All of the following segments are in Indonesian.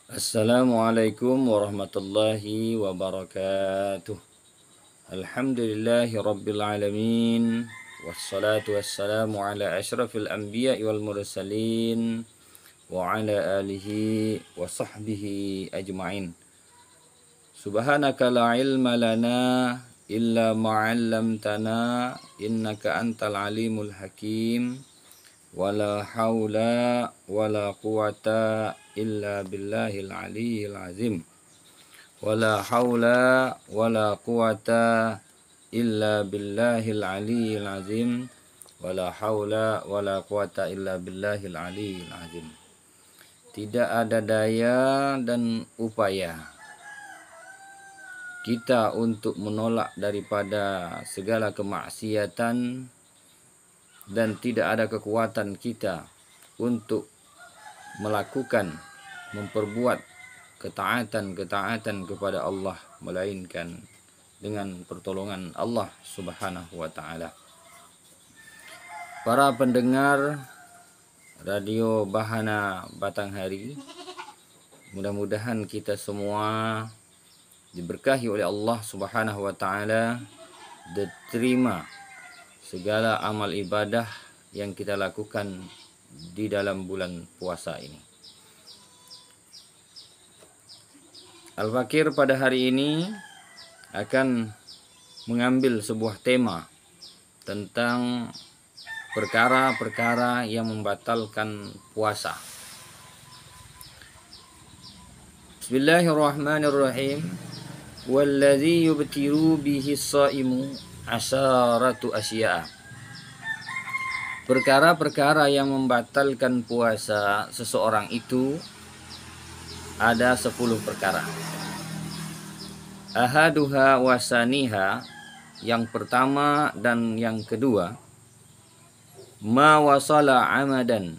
Assalamualaikum warahmatullahi wabarakatuh. Alhamdulillahi rabbil alamin. Wassalatu wassalamu ala asyrafil anbiya'i wal mursalin wa ala alihi wa sahbihi ajma'in. Subhanaka la ilma lana illa ma'allamtana innaka antal alimul hakim. Wala haula wala quwata illa billahil aliyyil azim. Wala haula wala quwata illa billahil aliyyil azim. Wala haula wala quwata illa billahil aliyyil azim. Tidak ada daya dan upaya kita untuk menolak daripada segala kemaksiatan, dan tidak ada kekuatan kita untuk memperbuat ketaatan kepada Allah, melainkan dengan pertolongan Allah Subhanahu wa Ta'ala. Para pendengar Radio Bahana Batanghari, mudah-mudahan kita semua diberkahi oleh Allah Subhanahu wa Ta'ala, diterima segala amal ibadah yang kita lakukan di dalam bulan puasa ini. Al-Fakir pada hari ini akan mengambil sebuah tema tentang perkara-perkara yang membatalkan puasa. Bismillahirrahmanirrahim. Wallazi yubtiru bihi as-saimu asharatu asya'a. Perkara-perkara yang membatalkan puasa seseorang itu ada 10 perkara. Ahaduha wasaniha, yang pertama dan yang kedua, ma wasala amadan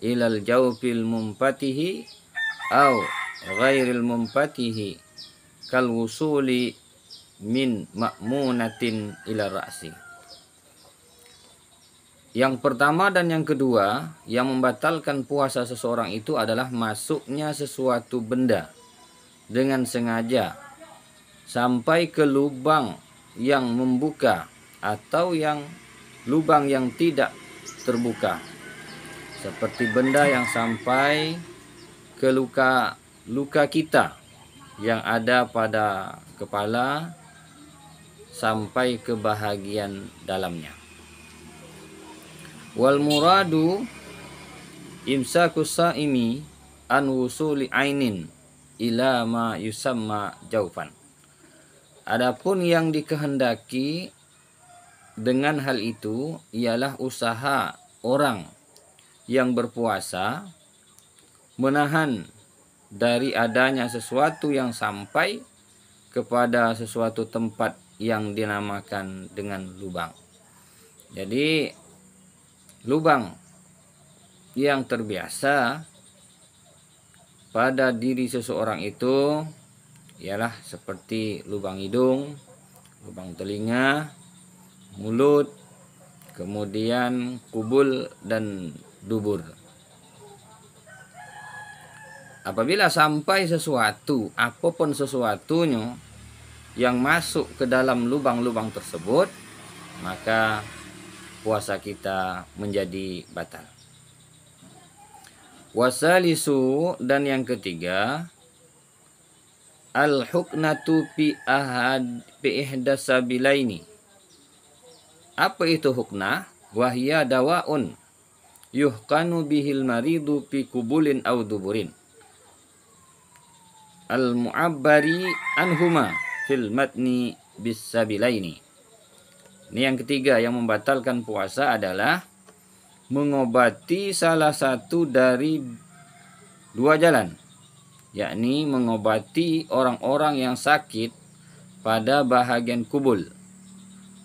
ilal jawfil mumpatihi au ghairil mumpatihi kal wusuli min ma'munatin ila ra'si. Yang pertama dan yang kedua yang membatalkan puasa seseorang itu adalah masuknya sesuatu benda dengan sengaja sampai ke lubang yang membuka atau lubang yang tidak terbuka, seperti benda yang sampai ke luka kita yang ada pada kepala sampai ke bahagian dalamnya. Wal muradu imsakus saimi an wusuli ainin ila ma yusamma jaufan. Adapun yang dikehendaki dengan hal itu ialah usaha orang yang berpuasa menahan dari adanya sesuatu yang sampai kepada sesuatu tempat yang dinamakan dengan lubang. Jadi lubang yang terbiasa pada diri seseorang itu ialah seperti lubang hidung, lubang telinga, mulut, kemudian kubul dan dubur. Apabila sampai sesuatu, apapun sesuatunya yang masuk ke dalam lubang-lubang tersebut, maka puasa kita menjadi batal. Wasalisu, dan yang ketiga, al-huknatu fi ihdasabilaini. Apa itu huknah? Wahya dawaun yuhkanu bihil maridu fi kubulin aw duburin. Al-mu'abbari anhuma fil matni bisabilaini. Ini yang ketiga yang membatalkan puasa adalah mengobati salah satu dari 2 jalan, yakni mengobati orang-orang yang sakit pada bahagian kubul.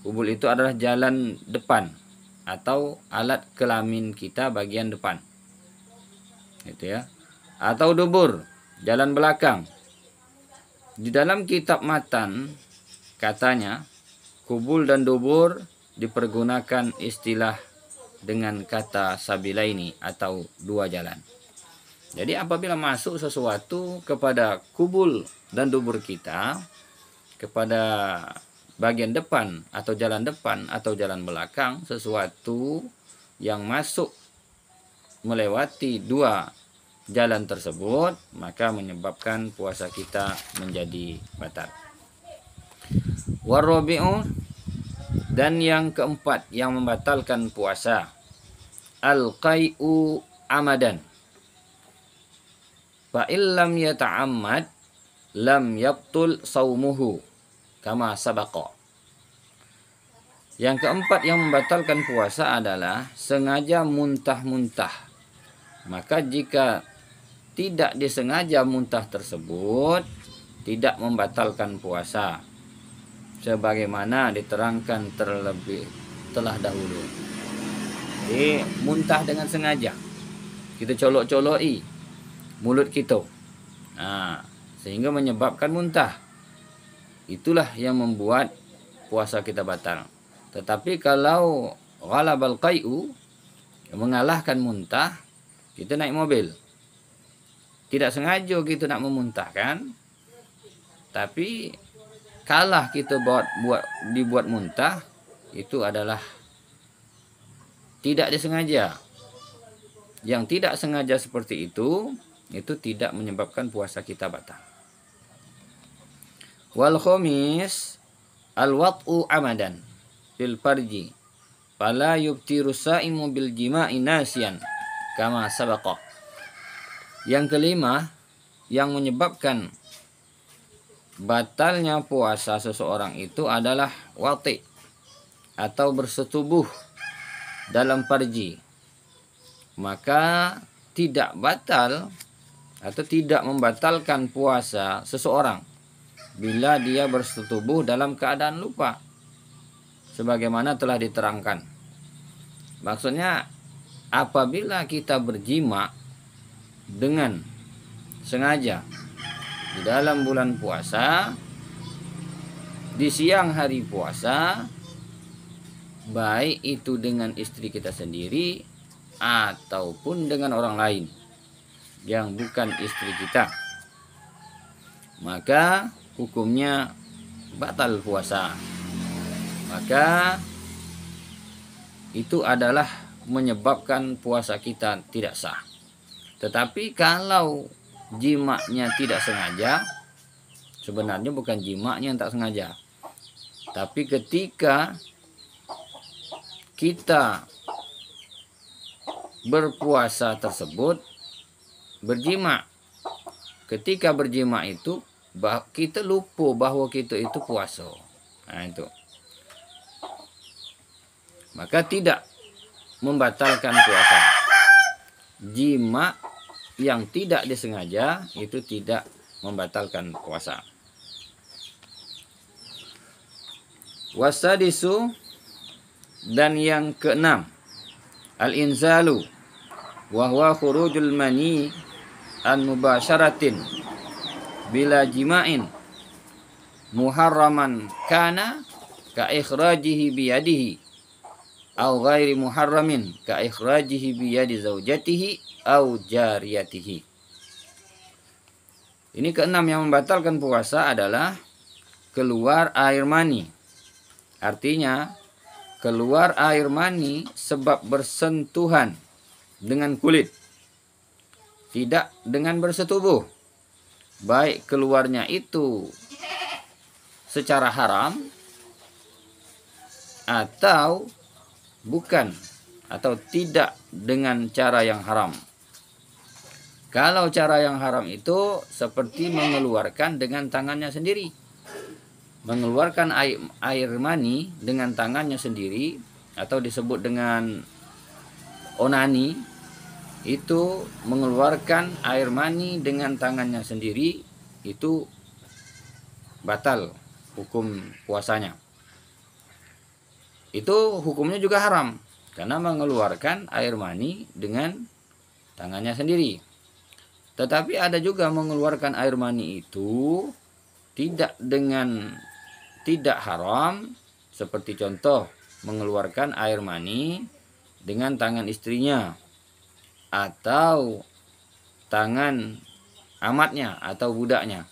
Kubul itu adalah jalan depan atau alat kelamin kita bagian depan, gitu ya. Atau dubur, jalan belakang. Di dalam kitab matan katanya kubul dan dubur dipergunakan istilah dengan kata sabilaini atau 2 jalan. Jadi apabila masuk sesuatu kepada kubul dan dubur kita, kepada bagian depan atau jalan belakang, sesuatu yang masuk melewati dua jalan tersebut, maka menyebabkan puasa kita menjadi batal. Warabi'u, dan yang keempat yang membatalkan puasa, al-qai'u amadan. Fa illam yata'ammad lam yabtul saumuhu kama sabaqa. Yang keempat yang membatalkan puasa adalah sengaja muntah-muntah. Maka jika tidak disengaja muntah tersebut, tidak membatalkan puasa, sebagaimana diterangkan telah dahulu. Jadi muntah dengan sengaja, kita colok-coloki mulut kita, sehingga menyebabkan muntah. Itulah yang membuat puasa kita batal. Tetapi kalau ghalabal qai'u, mengalahkan muntah, kita naik mobil, tidak sengaja kita nak memuntahkan, tapi kalah kita dibuat muntah, itu adalah tidak disengaja. Yang tidak sengaja seperti itu tidak menyebabkan puasa kita batal. Wal khamis al-wat'u amadan fil farji fala yubtiru sa'imu bil jima'i nasiyan kama sabaqa. Yang kelima yang menyebabkan batalnya puasa seseorang itu adalah wati' atau bersetubuh dalam farji. Maka tidak batal atau tidak membatalkan puasa seseorang bila dia bersetubuh dalam keadaan lupa, sebagaimana telah diterangkan. Maksudnya apabila kita berjima dengan sengaja di dalam bulan puasa, di siang hari puasa, baik itu dengan istri kita sendiri ataupun dengan orang lain yang bukan istri kita, maka hukumnya batal puasa. Maka itu adalah menyebabkan puasa kita tidak sah. Tetapi kalau jimaknya tidak sengaja, sebenarnya bukan jimaknya yang tak sengaja, tapi ketika kita berpuasa tersebut berjima, ketika berjima itu kita lupa bahwa kita itu puasa. Itu maka tidak membatalkan puasa. Jima yang tidak disengaja itu tidak membatalkan puasa. Wasadisu, dan yang keenam, al-inzalu wa huwa khurujul mani an mubasyaratin bila jima'in muharraman kana ka ikhrajihi biyadihi au ghairi muharramin ka ikhrajihi biyadi zaujatihi au jariyatihi. Ini keenam yang membatalkan puasa adalah keluar air mani. Artinya keluar air mani sebab bersentuhan dengan kulit, tidak dengan bersetubuh. Baik keluarnya itu secara haram atau bukan, atau tidak dengan cara yang haram. Kalau cara yang haram itu seperti mengeluarkan dengan tangannya sendiri, mengeluarkan air mani dengan tangannya sendiri, atau disebut dengan onani, itu mengeluarkan air mani dengan tangannya sendiri, itu batal hukum puasanya. Itu hukumnya juga haram karena mengeluarkan air mani dengan tangannya sendiri. Tetapi ada juga mengeluarkan air mani itu tidak haram, seperti contoh mengeluarkan air mani dengan tangan istrinya, atau tangan amatnya atau budaknya,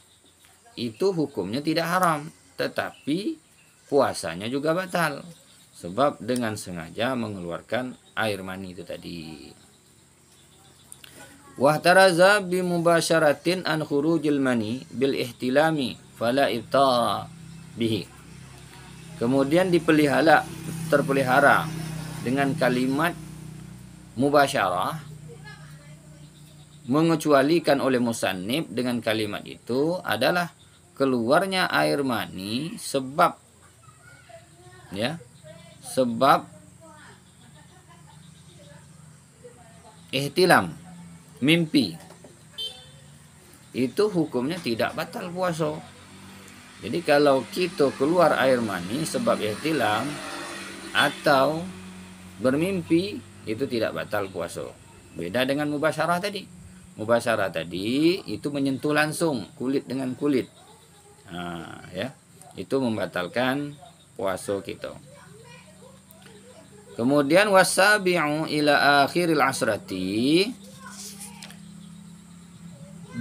itu hukumnya tidak haram, tetapi puasanya juga batal sebab dengan sengaja mengeluarkan air mani itu tadi. Wahtaraza bi mubasyaratin an khurujil mani bil ihtilami fala ibtara bihi. Kemudian terpelihara dengan kalimat mubasyarah, mengecualikan oleh musannif dengan kalimat itu adalah keluarnya air mani sebab ihtilam, mimpi. Itu hukumnya tidak batal puasa. Jadi kalau kita keluar air mani sebab ihtilam atau bermimpi, itu tidak batal puasa. Beda dengan mubasyarah tadi. Mubasyarah tadi itu menyentuh langsung kulit dengan kulit. Itu membatalkan puasa kita. Kemudian wasabi'u ila akhiril asrati,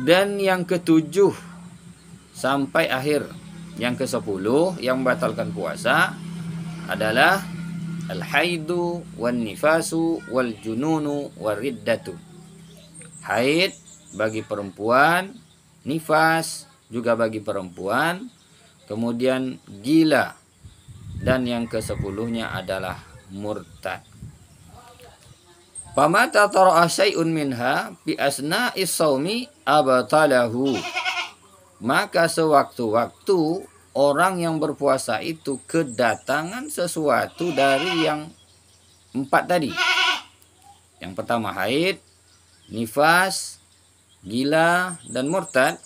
dan yang ketujuh sampai akhir, yang ke-10 yang membatalkan puasa adalah al-haidu wan nifasu wal jununu war riddatu. Haid bagi perempuan, nifas juga bagi perempuan, kemudian gila, dan yang ke-10-nya adalah murtad. Pamata tara'a syai'un minha bi asna'is shaumi abtalahu. Maka sewaktu-waktu orang yang berpuasa itu kedatangan sesuatu dari yang 4 tadi. Yang pertama haid, nifas, gila, dan murtad.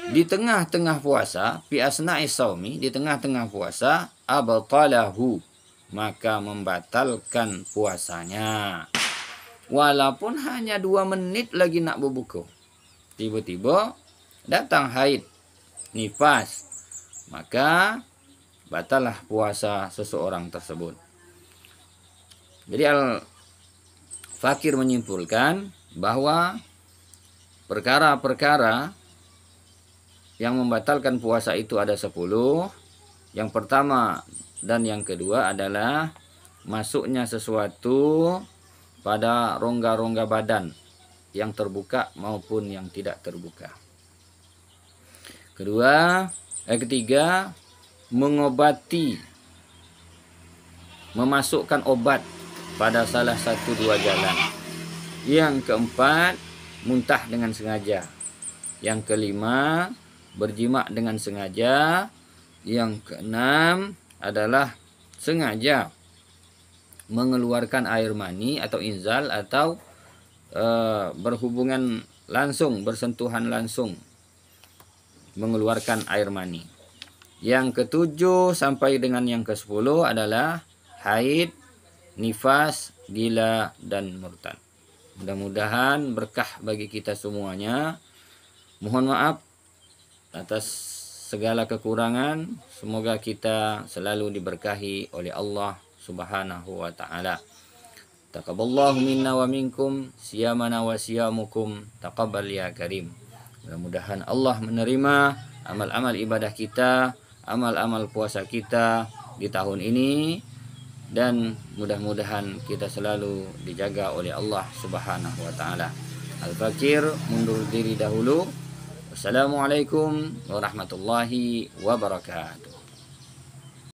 Di tengah-tengah puasa, fi asna'is shaumi, di tengah-tengah puasa, abtalahu, maka membatalkan puasanya. Walaupun hanya 2 menit lagi nak berbuka, tiba-tiba datang haid, nifas, maka batallah puasa seseorang tersebut. Jadi Al-Fakir menyimpulkan bahwa perkara-perkara yang membatalkan puasa itu ada 10. Yang pertama dan yang kedua adalah masuknya sesuatu pada rongga-rongga badan yang terbuka maupun yang tidak terbuka. Ketiga, mengobati, memasukkan obat pada salah satu 2 jalan. Yang keempat, muntah dengan sengaja. Yang kelima, berjima dengan sengaja. Yang keenam adalah sengaja mengeluarkan air mani atau inzal atau berhubungan langsung, bersentuhan langsung, mengeluarkan air mani. Yang ketujuh sampai dengan yang ke-10 adalah haid, nifas, gila, dan murtad. Mudah-mudahan berkah bagi kita semuanya. Mohon maaf atas segala kekurangan. Semoga kita selalu diberkahi oleh Allah Subhanahu wa ta'ala. Taqabbalallahu minna wa minkum siyamana wa siyamukum taqabbal ya karim. Mudah-mudahan Allah menerima amal-amal ibadah kita, amal-amal puasa kita di tahun ini, dan mudah-mudahan kita selalu dijaga oleh Allah Subhanahu wa ta'ala. Al-Fakir mundur diri dahulu. Wassalamualaikum warahmatullahi wabarakatuh.